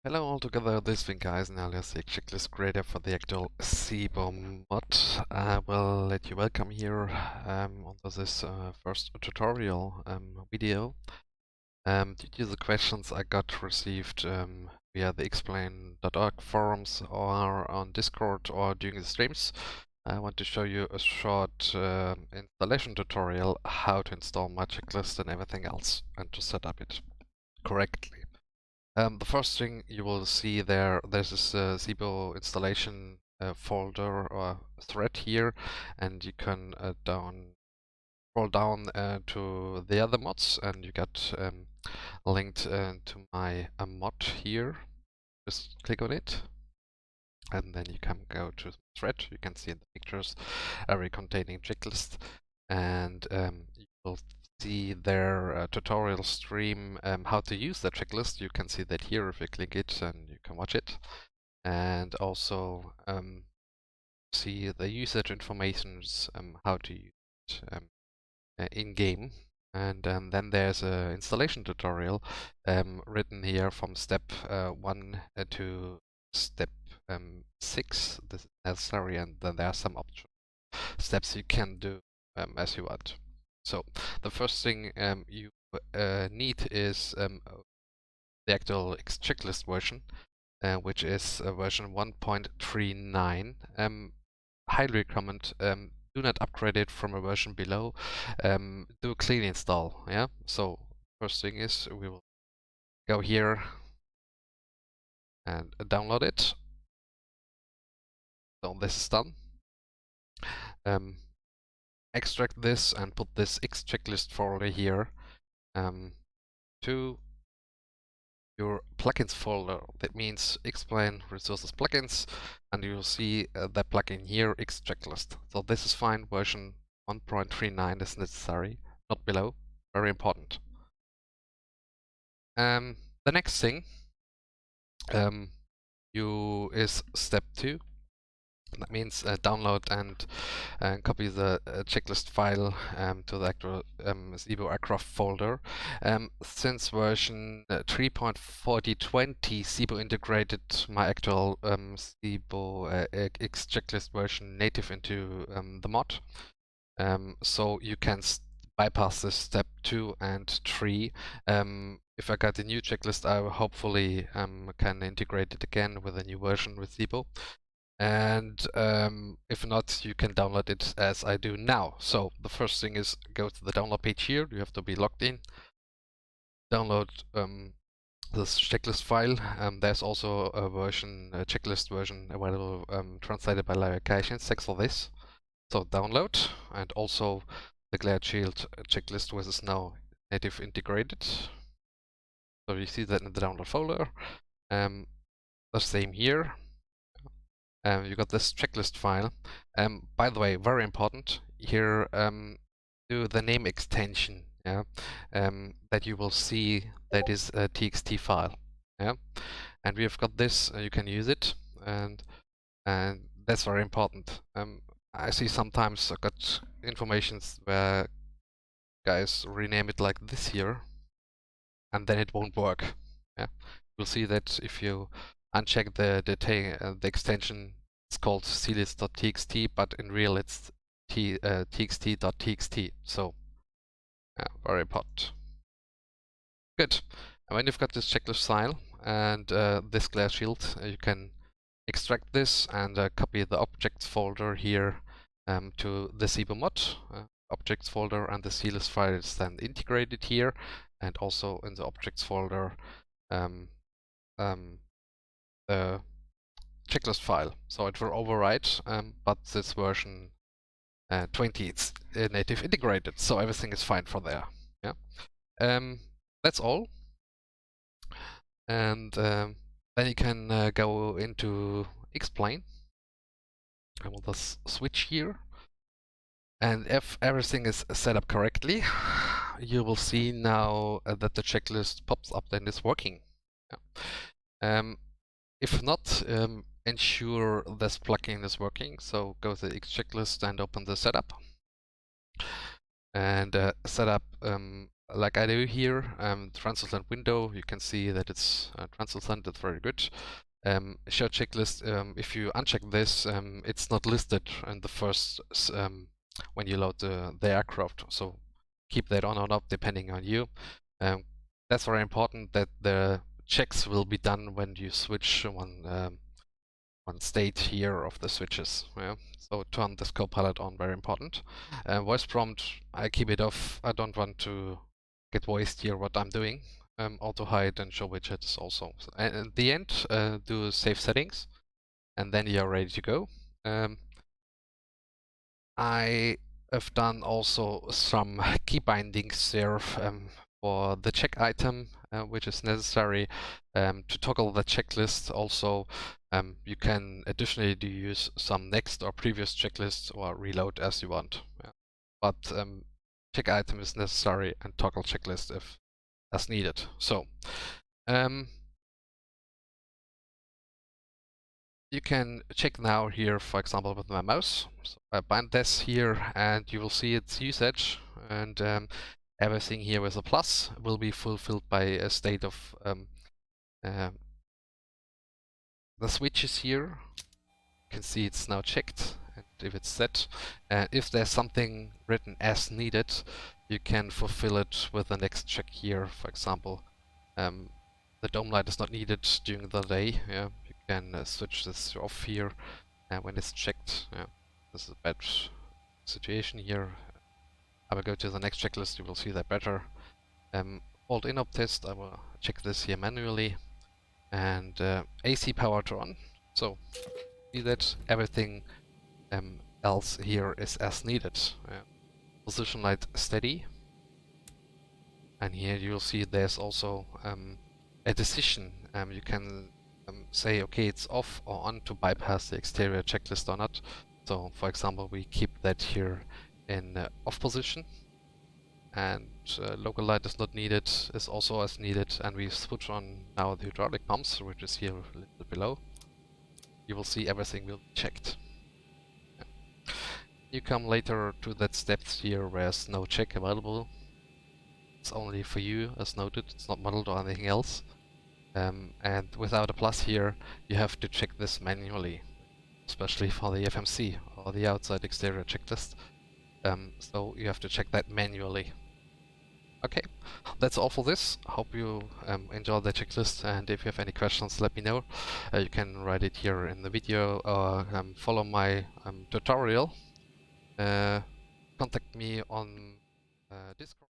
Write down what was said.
Hello all together, this week guys, and alias the checklist creator for the actual Zibo mod. I will let you welcome here onto this first tutorial video. Due to the questions I got received via the explain.org forums or on Discord or during the streams, I want to show you a short installation tutorial how to install my checklist and everything else and to set up it correctly. The first thing you will see there's this Zibo installation folder or thread here, and you can scroll down to the other mods, and you get linked to my mod here. Just click on it, and then you can go to the thread. You can see in the pictures every containing checklist, and you will see their tutorial stream how to use the checklist. You can see that here if you click it, and you can watch it, and also see the usage informations how to use it in game. And then there's an installation tutorial written here from step 1 to step 6. This is necessary, and then there are some optional steps you can do as you want. So the first thing you need is the actual Xchecklist version, which is version 1.39. Highly recommend do not upgrade it from a version below. Do a clean install. Yeah. So first thing is we will go here and download it. So this is done. Extract this and put this Xchecklist folder here to your plugins folder. That means explain resources plugins, and you'll see that plugin here, Xchecklist. So this is fine. Version 1.39 is necessary, not below. Very important. The next thing is step 2. That means download and copy the checklist file to the actual Zibo aircraft folder. Since version 3.4020, Zibo integrated my actual Zibo Xchecklist version native into the mod. So you can bypass this step 2 and 3. If I got a new checklist, I hopefully can integrate it again with a new version with Zibo. And if not, you can download it as I do now. So the first thing is go to the download page here. You have to be logged in. Download this checklist file. There's also a checklist version available translated by Larry Kaishin. Thanks for this. So download, and also the Glare Shield checklist, which is now native integrated. So you see that in the download folder. The same here. You got this checklist file. By the way, very important here, do the name extension, yeah, that you will see that is a txt file, yeah, and we have got this. You can use it, and that's very important. I see sometimes I got informations where guys rename it like this here, and then it won't work. Yeah, you'll see that if you uncheck the extension, it's called clist.txt, but in real it's txt.txt. So very important. Good. And when you've got this checklist file and this Glare Shield, you can extract this and copy the objects folder here to the Zibo mod objects folder, and the CList file is then integrated here, and also in the objects folder the checklist file. So it will overwrite, but this version 20 it's native integrated, so everything is fine for there. Yeah, that's all. And then you can go into explain. I will just switch here, and if everything is set up correctly, you will see now that the checklist pops up and is working. Yeah. If not, ensure this plugin is working. So go to the Xchecklist and open the setup. And setup like I do here, translucent window, you can see that it's translucent, that's very good. Show checklist, if you uncheck this, it's not listed in the first, when you load the aircraft, so keep that on or not depending on you. That's very important that the checks will be done when you switch one state here of the switches. Yeah. So turn this copilot on, very important. Voice prompt, I keep it off. I don't want to get voiced here what I'm doing. Auto hide and show widgets also. So, and in the end, do save settings, and then you're ready to go. I have done also some key bindings there for the check item, which is necessary to toggle the checklist. Also, you can additionally use some next or previous checklists or reload as you want. Yeah. But check item is necessary and toggle checklist if as needed. So you can check now here, for example, with my mouse. So I bind this here and you will see its usage, and everything here with a plus will be fulfilled by a state of the switches here. You can see it's now checked, and if it's set, and if there's something written as needed, you can fulfill it with the next check here. For example, the dome light is not needed during the day. Yeah, you can switch this off here, and when it's checked, yeah, this is a bad situation here. I will go to the next checklist. You will see that better. Alt in-op test. I will check this here manually, and AC power to on. So see that everything else here is as needed. Position light steady, and here you'll see there's also a decision. You can say, okay, it's off or on to bypass the exterior checklist or not. So for example, we keep that here in off position, and local light is not needed, is also as needed, and we switch on now the hydraulic pumps, which is here a little bit below. You will see everything will be checked. Yeah. You come later to that steps here where there's no check available. It's only for you as noted, it's not modeled or anything else. And without a plus here, you have to check this manually, especially for the FMC or the outside exterior checklist. So you have to check that manually. Okay, that's all for this. Hope you enjoyed the checklist, and if you have any questions, let me know. You can write it here in the video or follow my tutorial. Contact me on Discord.